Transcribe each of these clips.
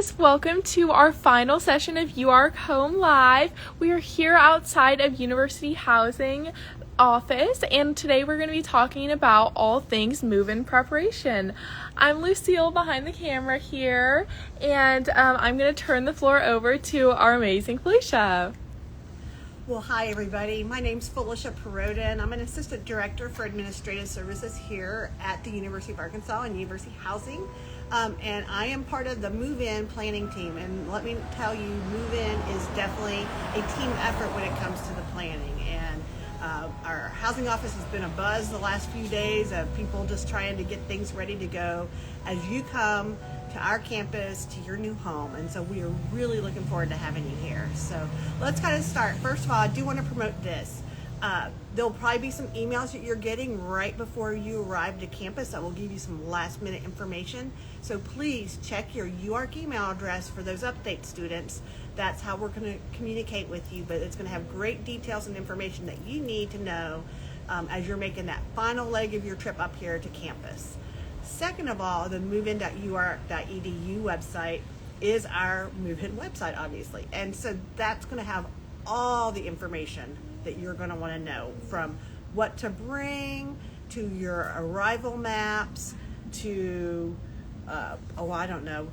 guys, welcome to our final session of UARKHome Live. We are here outside of University Housing office, and today we're going to be talking about all things move-in preparation. I'm Lucille behind the camera here, and I'm going to turn the floor over to our amazing Felicia. Well, hi everybody. My name's Felicia Perota, and I'm an Assistant Director for Administrative Services here at the University of Arkansas and University Housing. And I am part of the move-in planning team. And let me tell you, move-in is definitely a team effort when it comes to the planning. And our housing office has been a buzz the last few days of people just trying to get things ready to go as you come to our campus, to your new home. And so we are really looking forward to having you here. So let's kind of start. First of all, I do want to promote this. There'll probably be some emails that you're getting right before you arrive to campus that will give you some last minute information. So please check your UARK email address for those updates, students. That's how we're going to communicate with you, but it's going to have great details and information that you need to know as you're making that final leg of your trip up here to campus. Second of all, the movein.uark.edu website is our move-in website, obviously. And so that's going to have all the information that you're going to want to know, from what to bring, to your arrival maps, to, I don't know.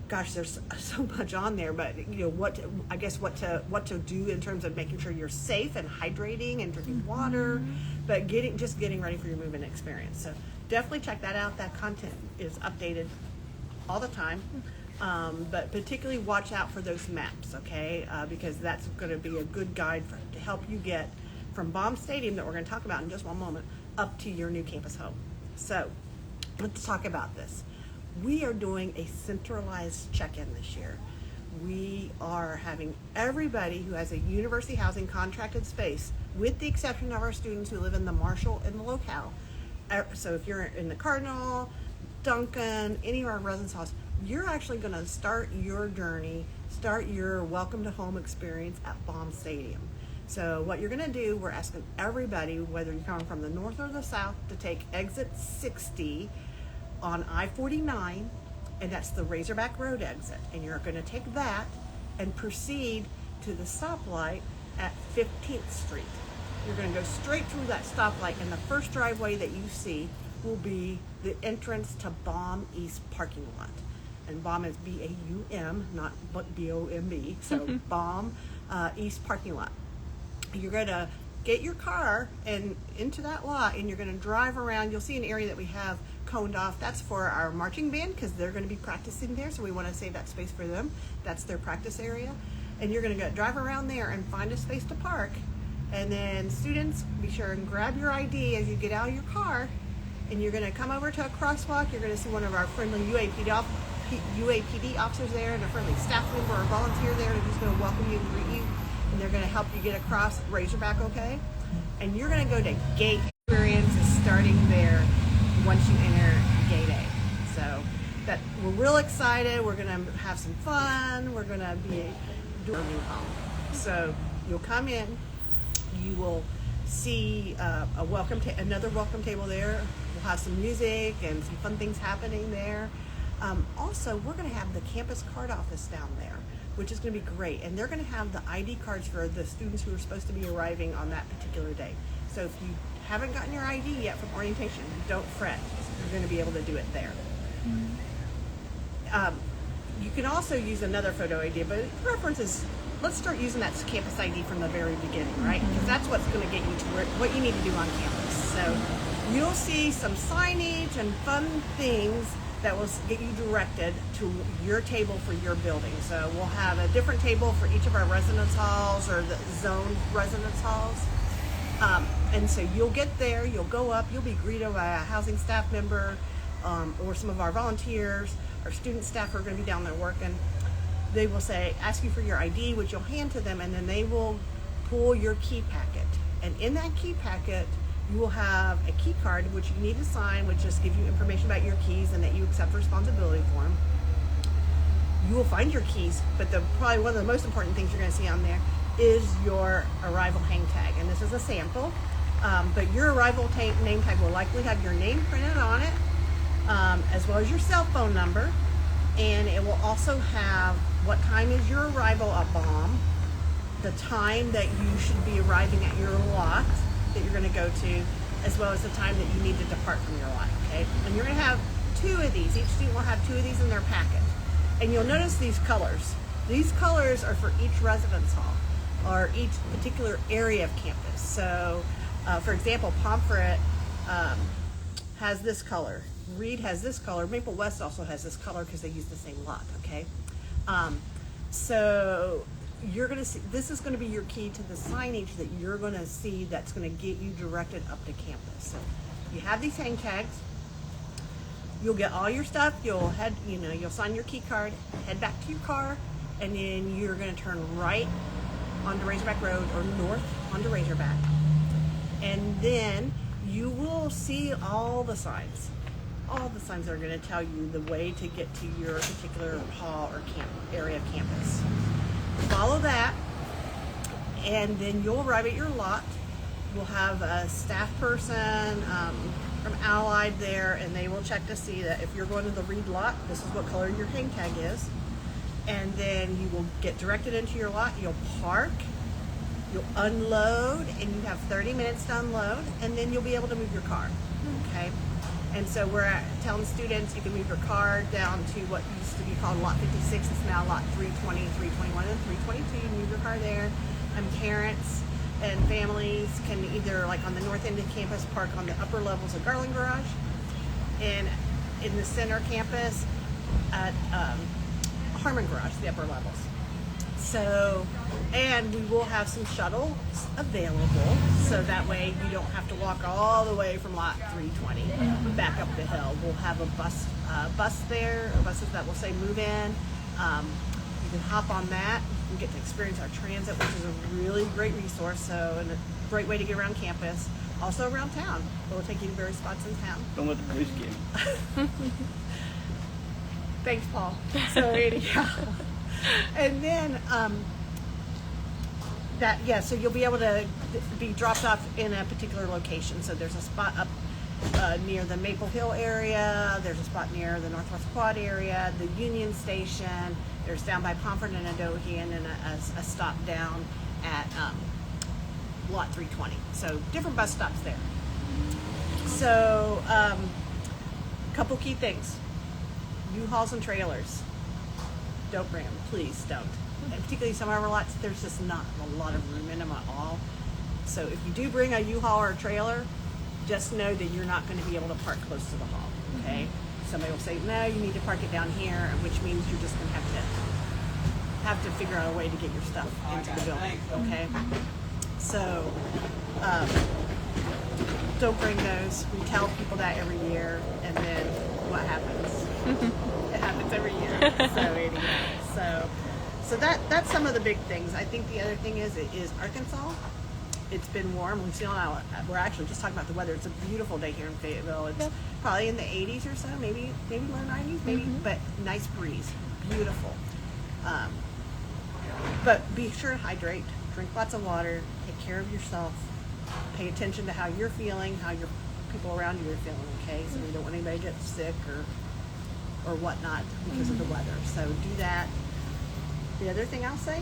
Gosh, there's so much on there, but you know what to do in terms of making sure you're safe and hydrating and drinking water, but getting ready for your move-in experience. So definitely check that out. That content is updated all the time, but particularly watch out for those maps, okay? Because that's going to be a good guide to help you get from Baum Stadium, that we're going to talk about in just one moment, up to your new campus home. So let's talk about this. We are doing a centralized check-in this year. We are having everybody who has a university housing contracted space, with the exception of our students who live in the Marshall and the locale. So if you're in the Cardinal, Duncan, any of our residence halls, you're actually going to start your journey, start your welcome to home experience at Baum Stadium. So what you're going to do, we're asking everybody, whether you're coming from the north or the south, to take exit 60 on I-49, and that's the Razorback Road exit. And you're going to take that and proceed to the stoplight at 15th Street. You're going to go straight through that stoplight, and the first driveway that you see will be the entrance to Baum East parking lot. And Baum is B-A-U-M, not B-O-M-B, so Baum East parking lot. You're going to get your car and into that lot, and you're going to drive around. You'll see an area that we have coned off. That's for our marching band, because they're going to be practicing there, so we want to save that space for them. That's their practice area. And you're going to go drive around there and find a space to park. And then students, be sure and grab your ID as you get out of your car, and you're going to come over to a crosswalk. You're going to see one of our friendly UAPD officers there, and a friendly staff member or volunteer there, and who's going to welcome you and greet you, and they're going to help you get across Razorback, okay? And you're going to go to gate experience is starting there once you enter gate A. So that we're real excited. We're going to have some fun. We're going to be doing a new home. So you'll come in. You will see another welcome table there. We'll have some music and some fun things happening there. Also, we're going to have the campus card office down there, which is going to be great. And they're going to have the ID cards for the students who are supposed to be arriving on that particular day. So if you haven't gotten your ID yet from orientation, don't fret. You're going to be able to do it there. You can also use another photo ID, but the preference is, let's start using that campus ID from the very beginning, right? Because that's what's going to get you to what you need to do on campus. So you'll see some signage and fun things that will get you directed to your table for your building. So we'll have a different table for each of our residence halls, or the zoned residence halls. And so you'll get there, you'll go up, you'll be greeted by a housing staff member, or some of our volunteers, our student staff who are going to be down there working. They will ask you for your ID, which you'll hand to them, and then they will pull your key packet. And in that key packet, you will have a key card, which you need to sign, which just gives you information about your keys and that you accept responsibility for them. You will find your keys, but probably one of the most important things you're going to see on there is your arrival hang tag. And this is a sample, but your arrival name tag will likely have your name printed on it, as well as your cell phone number. And it will also have what time is your arrival at Baum, the time that you should be arriving at your lot that you're going to go to, as well as the time that you need to depart from your lot, okay? And you're going to have 2 of these. Each student will have 2 of these in their packet. And you'll notice these colors. These colors are for each residence hall or each particular area of campus. So, for example, Pomfret has this color. Reed has this color. Maple West also has this color because they use the same lot, okay? So you're going to see, this is going to be your key to the signage that you're going to see that's going to get you directed up to campus. So you have these hang tags. You'll get all your stuff. You'll head, you'll sign your key card, head back to your car, and then you're going to turn right onto Razorback Road or north onto Razorback. And then you will see all the signs. All the signs are going to tell you the way to get to your particular hall or area of campus. Follow that, and then you'll arrive at your lot. We'll have a staff person from Allied there, and they will check to see that if you're going to the Reed lot, this is what color your hang tag is. And then you will get directed into your lot. You'll park, you'll unload, and you have 30 minutes to unload, and then you'll be able to move your car, okay? And so we're telling students you can move your car down to what used to be called lot 56. It's now lot 320, 321, and 322. You move your car there. And parents and families can either, like on the north end of campus, park on the upper levels of Garland Garage, and in the center campus at Harmon Garage, the upper levels. So, and we will have some shuttles available, so that way you don't have to walk all the way from lot 320 back up the hill. We'll have a bus there, buses that will say move in. You can hop on that. You get to experience our transit, which is a really great resource, so and a great way to get around campus. Also around town. We'll take you to various spots in town. Don't let the police get you. Thanks, Paul. So anyhow. And then so you'll be able to be dropped off in a particular location. So there's a spot up near the Maple Hill area. There's a spot near the Northwest Quad area, the Union Station. There's down by Pomfret and Adohi, and then a stop down at lot 320. So different bus stops there. So a couple key things. U-Hauls and trailers. Don't bring them, please don't. And particularly some of our lots, there's just not a lot of room in them at all. So if you do bring a U-Haul or a trailer, just know that you're not going to be able to park close to the hall, okay? Somebody will say, no, you need to park it down here, which means you're just going to have to figure out a way to get your stuff into the building, okay? So don't bring those. We tell people that every year, and then what happens? It happens every year. So anyway, so that's some of the big things. I think the other thing is Arkansas. It's been warm. We're actually just talking about the weather. It's a beautiful day here in Fayetteville. It's probably in the 80s or so, maybe low 90s, maybe, but nice breeze, beautiful. But be sure to hydrate, drink lots of water, take care of yourself, pay attention to how you're feeling, how your people around you are feeling. Okay, so we don't want anybody to get sick or whatnot because of the weather. So do that. The other thing I'll say,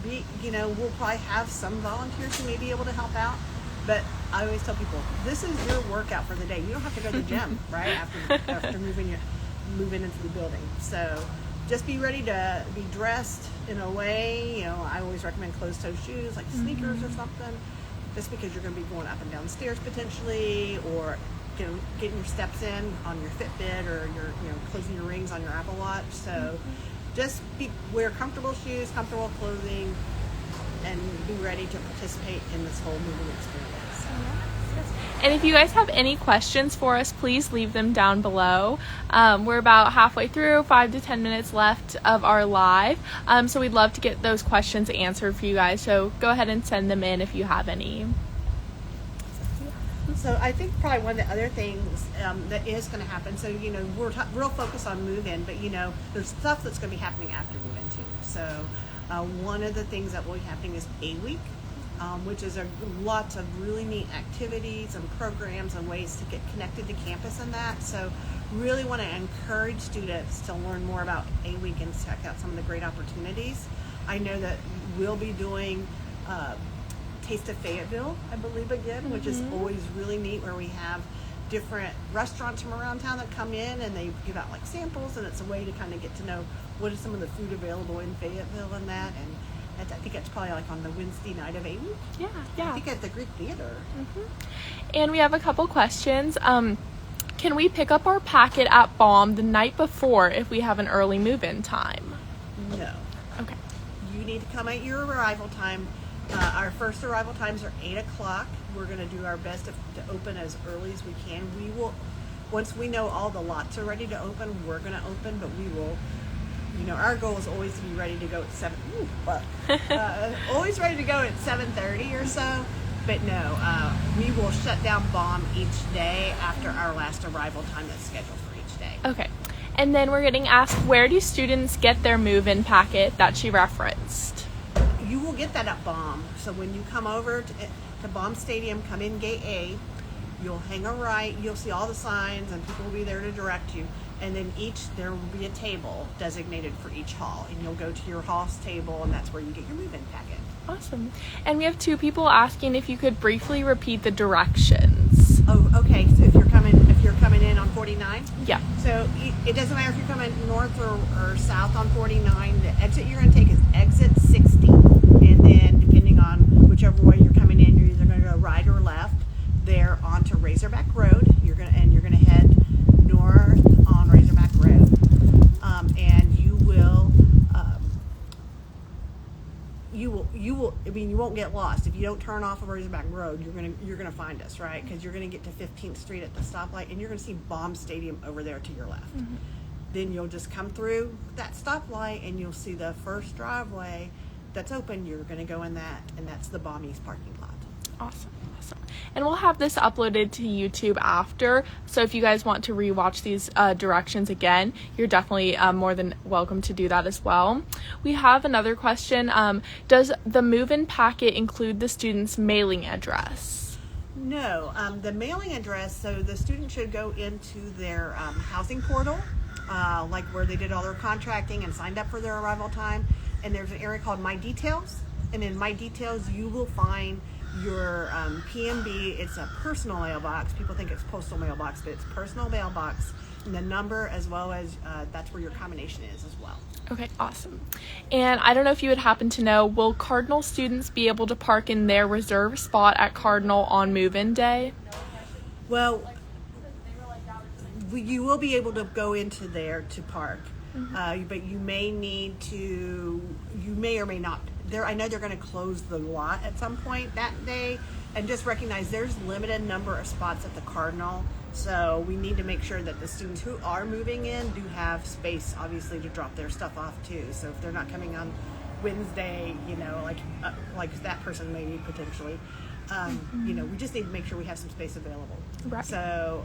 we'll probably have some volunteers who may be able to help out, but I always tell people, this is your workout for the day. You don't have to go to the gym, right, after moving into the building. So just be ready to be dressed in a way, I always recommend closed-toe shoes, like sneakers or something, just because you're going to be going up and down stairs potentially, or getting your steps in on your Fitbit, or your closing your rings on your Apple Watch. So just wear comfortable shoes, comfortable clothing, and be ready to participate in this whole moving experience. And if you guys have any questions for us, please leave them down below. We're about halfway through, 5 to 10 minutes left of our live. So we'd love to get those questions answered for you guys. So go ahead and send them in if you have any. So I think probably one of the other things that is going to happen, so, we're real focused on move-in, but, there's stuff that's going to be happening after move-in too. So one of the things that will be happening is A Week. which is lots of really neat activities and programs and ways to get connected to campus and that. So really want to encourage students to learn more about A-Week and check out some of the great opportunities. I know that we'll be doing Taste of Fayetteville, I believe, again, which is always really neat, where we have different restaurants from around town that come in and they give out like samples, and it's a way to kind of get to know what is some of the food available in Fayetteville and that. And I think it's probably like on the Wednesday night of A-Week. Yeah. I think at the Greek Theater. And we have a couple questions. Can we pick up our packet at Baum the night before if we have an early move-in time? No. Okay. You need to come at your arrival time. Our first arrival times are 8 o'clock. We're going to do our best to open as early as we can. We will, once we know all the lots are ready to open, we're going to open, but we will, our goal is always to be ready to go at 7. Always ready to go at 7:30 or so. But no, we will shut down Baum each day after our last arrival time that's scheduled for each day. Okay. And then we're getting asked, where do students get their move-in packet that she referenced? You will get that at Baum. So when you come over to Baum Stadium, come in gate A, you'll hang a right, you'll see all the signs and people will be there to direct you. And then there will be a table designated for each hall, and you'll go to your hall's table, and that's where you get your move-in packet. Awesome. And we have 2 people asking if you could briefly repeat the directions. Oh, okay. So if you're coming in on 49? Yeah. So it doesn't matter if you're coming north or south on 49. The exit you're going to take is exit 60. And then depending on whichever way you're coming in, you're either going to go right or left there onto Razorback Road. You're going to head north on Razorback Road. And you won't get lost if you don't turn off of Razorback Road. You're gonna find us, right? Because you're gonna get to 15th Street at the stoplight, and you're gonna see Baum Stadium over there to your left. Then you'll just come through that stoplight, and you'll see the first driveway that's open. You're gonna go in that, and that's the Baum East parking lot. Awesome. And we'll have this uploaded to YouTube after, so if you guys want to rewatch these directions again, you're definitely more than welcome to do that as well. We have another question. Does the move-in packet include the student's mailing address? No. The mailing address, so the student should go into their housing portal, like where they did all their contracting and signed up for their arrival time, and there's an area called My Details, and in My Details you will find your PMB. It's a personal mailbox. People think it's postal mailbox, but it's personal mailbox, and the number, as well as that's where your combination is as well. Okay, awesome. And I don't know if you would happen to know, will Cardinal students be able to park in their reserved spot at Cardinal on move-in day? Well, you will be able to go into there to park, but you may or may not. I know they're going to close the lot at some point that day, and just recognize there's limited number of spots at the Cardinal, so we need to make sure that the students who are moving in do have space, obviously, to drop their stuff off too. So if they're not coming on Wednesday, like that person maybe potentially, we just need to make sure we have some space available. Right. So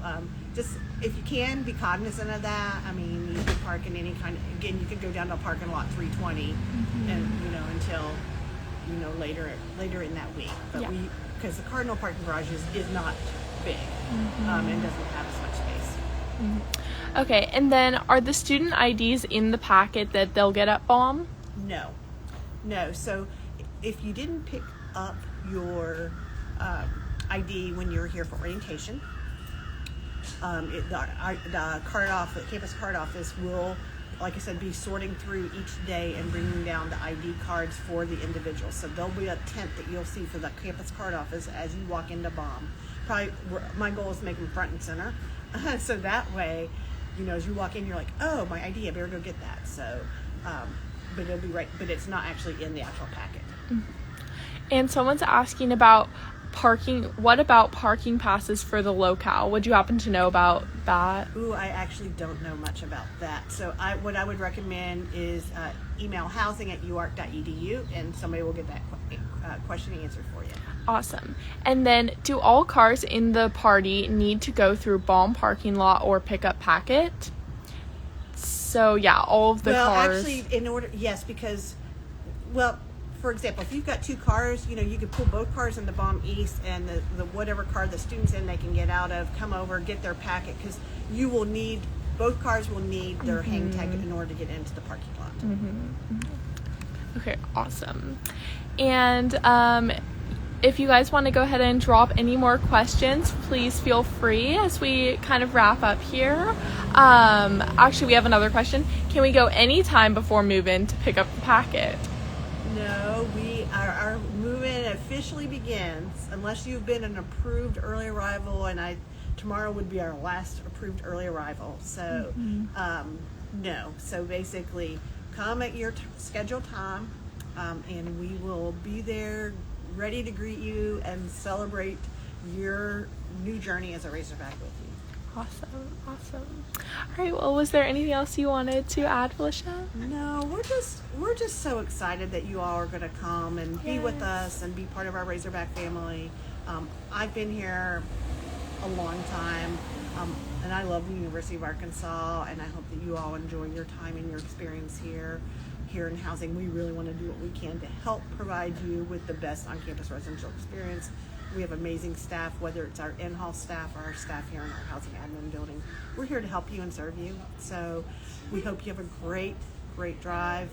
just if you can, be cognizant of that. I mean, you can park in any kind of, again, you could go down to parking lot 320 and until later in that week. But because the Cardinal parking garage is not big and doesn't have as much space. Okay, and then are the student IDs in the packet that they'll get at Baum? No. So if you didn't pick up your ID when you're here for orientation, the campus card office will, like I said, be sorting through each day and bringing down the ID cards for the individuals. So there'll be a tent that you'll see for the campus card office as you walk into Baum. Probably, my goal is to make them front and center, so that way, as you walk in, you're like, oh, my ID, I better go get that. So, but it'll be right, but it's not actually in the actual packet. And someone's asking about parking. What about parking passes for the locale? Would you happen to know about that? Ooh, I actually don't know much about that. So what I would recommend is email housing@uark.edu, and somebody will get that question answered for you. Awesome. And then, do all cars in the party need to go through Baum parking lot or pick up packet? So yeah, all of the cars. Well, actually, yes, because for example, if you've got 2 cars, you could pull both cars into Baum East, and the whatever car the student's in, they can get out of, come over, get their packet, because both cars will need their hang tag in order to get into the parking lot. Okay, awesome. And if you guys want to go ahead and drop any more questions, please feel free as we kind of wrap up here. Actually, we have another question. Can we go anytime before move-in to pick up the packet? No, our move-in officially begins unless you've been an approved early arrival, and tomorrow would be our last approved early arrival. So no. So basically, come at your scheduled time, and we will be there ready to greet you and celebrate your new journey as a Razorback with you. Awesome. All right, well, was there anything else you wanted to add, Felicia? No, we're just so excited that you all are going to come and be with us and be part of our Razorback family. I've been here a long time, and I love the University of Arkansas, and I hope that you all enjoy your time and your experience here in housing. We really want to do what we can to help provide you with the best on-campus residential experience. We have amazing staff, whether it's our in-house staff or our staff here in our housing admin building. We're here to help you and serve you. So we hope you have a great drive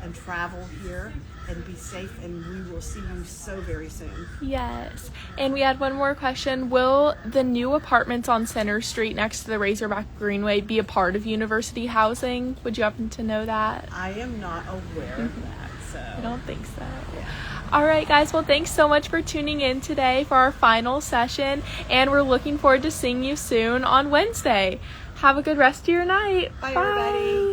and travel here, and be safe, and we will see you so very soon. Yes. And we had one more question. Will the new apartments on Center Street next to the Razorback Greenway be a part of university housing? Would you happen to know that? I am not aware of that, so. I don't think so. Yeah. All right, guys. Well, thanks so much for tuning in today for our final session, and we're looking forward to seeing you soon on Wednesday. Have a good rest of your night. Bye. Everybody.